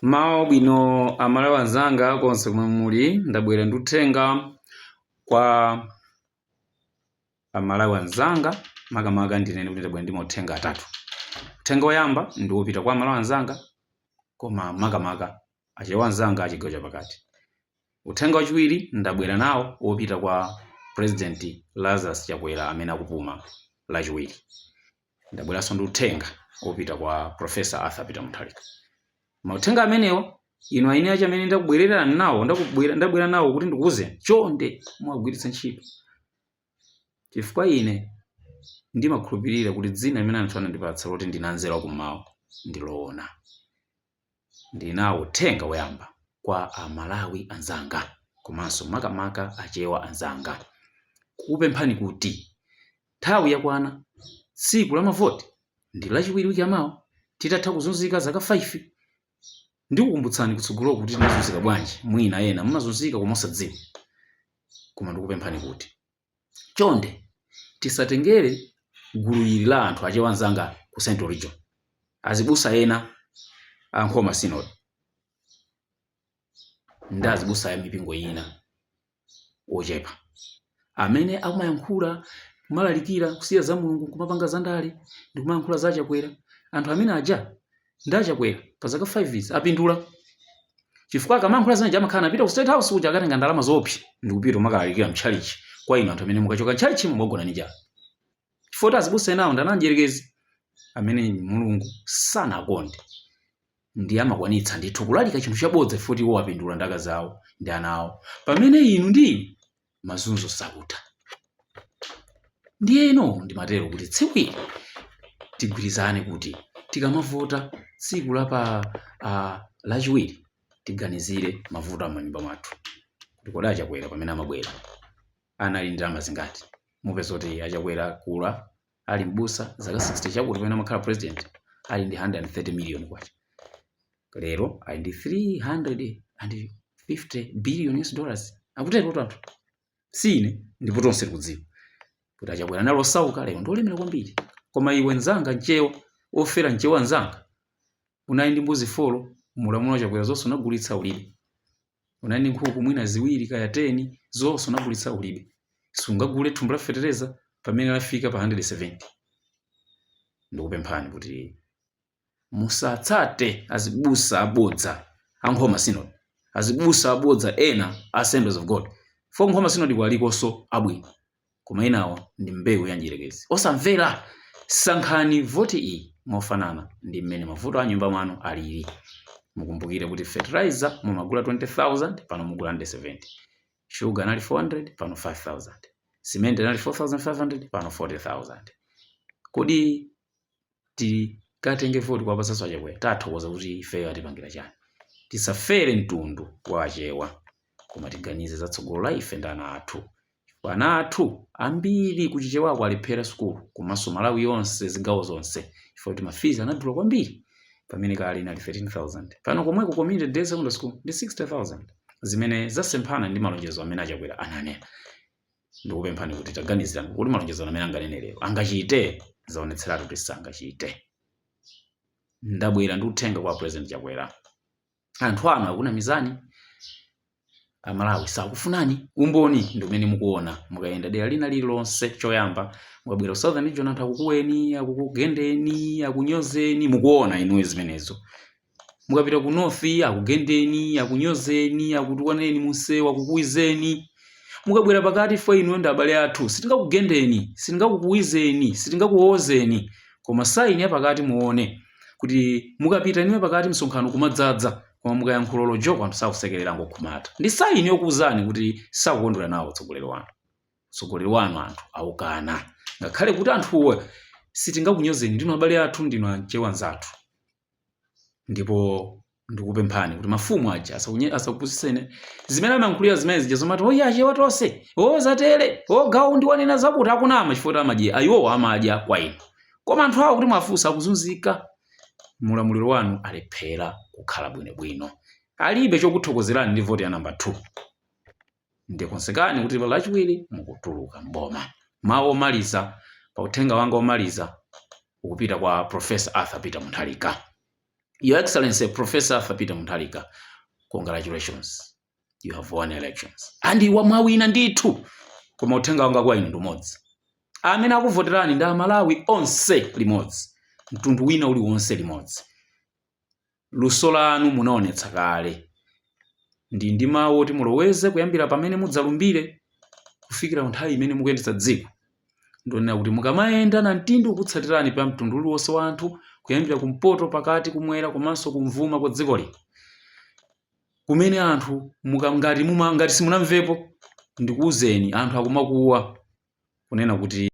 Mawu bwino amalawi anzanga konse kumwe muli, ndabwera ndi uthenga kwa amalawi anzanga makamaka ndinene kuti ndabwera ndi mauthenga atatu. Uthenga woyamba ndi wopita kwa amalawi anzanga koma makamaka achewa anzanga achigawo chapakati. Uthenga wachiwiri ndabwera nawo wopita kwa President Lazarus Chakwera amene akupuma lachiwiri. Ndabweranso ndi uthenga wopita kwa Professor Arthur Peter Mutharika. Mauthenga amenewo ino aine acha amene ndakubwerera nawo ndabwera nawo kuti ndikuuze chonde mwagwiritsa ntchito. Chifukwa ine ndimakhulupirira kuti dzina limene anthu anandipatsa loti ndinanzera kummawa ndiloona. Ndinawo uthenga woyamba kwa amalawi anzanga komanso makamaka achewa anzanga. Kupemphani kuti nthawi yakwana tsiku la mavoti ndi lachiwiri wiki yamawa titatha kuzunzika zaka 5. Ndikukumbutsani kutsogolo kuti tinazunzika bwanji, mwina ena mumazunzika koma osadziwa. Koma ndikupemphani kuti chonde tisatengere gulu ili la anthu achewa anzanga ku Central Region, azibusa ena ankhoma synod ndi azibusa ya mipingo ina ochepa amene akumayankhula kumalalikira kusiya za Mulungu kumapanga za ndale ndi kumayankhula za Chakwera. Anthu amene aja ndi Chakwera pa zaka 5 izi apindula. Chifukwa akamayankhula zina amakhala anapita ku State House uja akatenga ndalama zopsa ndi kupita kumalalikira mtchalichi kwa inu anthu amene mukachoka mtchalichi mwagona nija. Chifukwa azibusa enawo ndananjerekezi amene Mulungu sanakonde ndi amakwanitsa ndithu kulalika chinthu chabodza futi iwo apindula ndaka zawo ndi ana awo pamene inu ndi mazunzo sakutha. Ndiye ino ndimatero kuti tsiku ili tigwirizane kuti tikamavota tsiku la lachiwiri tiganizire mavuto amanyumba mwathu. Kuti kodi Chakwera pamene amabwera anali ndi ndalama zingati. Mupeza kuti Chakwera kula ali mbusa zaka 60 chakuti pamene amakhala president ali ndi 130 million kwacha. Lero ali ndi 350 billion US dollars. Akutero tatu sine ndipo tonse tikudziwa kuti Chakwera nalo sauka lero ndolemera kwambiri. Koma iwe nzanga nchewa ofera nchewa nzanga unali ndi mbuzi 4 mulamulo wa Chakwera zonse unagulitsa ulibe. Unali ndi nkhuku mwina ziwiri kaya 10 zonse unagulitsa ulibe. Sungagule thumba la fetereza pamene lafika pa 170. Ndikupemphani kuti musatsate azibusa abodza ankhoma synod, azibusa abodza ena Assemblies of God. For nkhoma synod kwalikonso abwino koma enawo ndi mbewu ya njerekezi. Osamvera, sankhani voti iyi mofanana ndi mmene mavuto a nyumba mwanu alili. Mukumbukire kuti fertilizer mumagula 20,000 pano mugula 70. Sugar nali 400 pano 5,000. Cement nali 4,500 pano 40,000. Kodi tikatenge voti kwa pasasa Chakwera tathokoza kuti ife atipangira chani. Tisafere mtundu wa achewa koma tiganize zatsogolo la ife ndi ana athu. Ana athu ambiri kuchichewako aliphera sukulu komanso Malawi yonse zigawo zonse chifukwa kuti mafizi anadula kwambiri. Pamene kali nali 13,000 pano komweko community day secondary school ndi 60,000 zimene zasemphana ndi malonjezo amene Chakwera ananena. Ndikupemphani kuti taganizirani kuti malonjezo amene anganene lero angachite zaonetseratu kuti sangachite. Ndabwera ndi uthenga kwa President Chakwera. Anthu anu akuna mizani, amalawi sakufunani. Umboni ndi umene mukuona mukayenda dera lina lililonse. Choyamba mukabwera ku Southern Region anthu akukuweni, akukugendeni, akunyozeni, mukuona inuwe zimenezo. Mukapita ku North akugendeni, akunyozeni, akutukwaneni munsewu, akukuwizeni. Mukabwera pakati fo inuwe ndi abale athu sitingakugendeni, sitingakukuwizeni, sitingakuwozeni koma saini ya pakati muone kuti mukapita inuwe pakati msonkhano kumadzadza koma mukayankhula lojoko anthu sakusekerera ngokhumata. Ndi saini yokuwuzani kuti sakukondwera nawo tsogoleri wanu. Tsogoleri wanu anthu awukana. Ngakhale kuti anthuwe sitingakunyozeni ndinu abale athu ndinu achewa anzathu. Ndipo ndikupemphani kuti mafumu aja asakupusisene zimene amayankhulira zimene zija zomati oyi achewa tonse zatere gawo ndi wanena zakuti akunama chifukwa amadya ayiwo amadya kwa inu. Koma anthu awo kuti mwafunsa akuzunzika. Mulamuliro wanu alephera kukhala bwinobwino. Alibe chokuthokozerani ndi voti ya namba 2. Ndikonsekani kuti lachiwiri mukutuluka mboma. Mawu omaliza pa uthenga wanga omaliza ukupita kwa Professor Arthur Peter Mutharika. Your Excellency Professor Arthur Peter Mutharika, congratulations, you have won elections. And iwa mwawina ndithu, koma uthenga wanga kwa inu ndi umodzi. Amene akuvoterani ndi Amalawi onse limodzi, mtundu wina uli wonse limodzi. Luso lanu munaonetsa kale, ndi mawu oti muloweze kuyambira pamene mudzalumbire kufikira nthawi imene mukuyendetsa dziko. Ndionera kuti mukamayenda na mtindu ukutsatirani pa mtundu uliwonse wa anthu, kuyambira kumpoto, pakati, kumwera, komanso kumvuma kwa dziko lino. Kumene anthu ngati simunamvepo, ndikuwuzeni anthu akumakuwa kunena kuti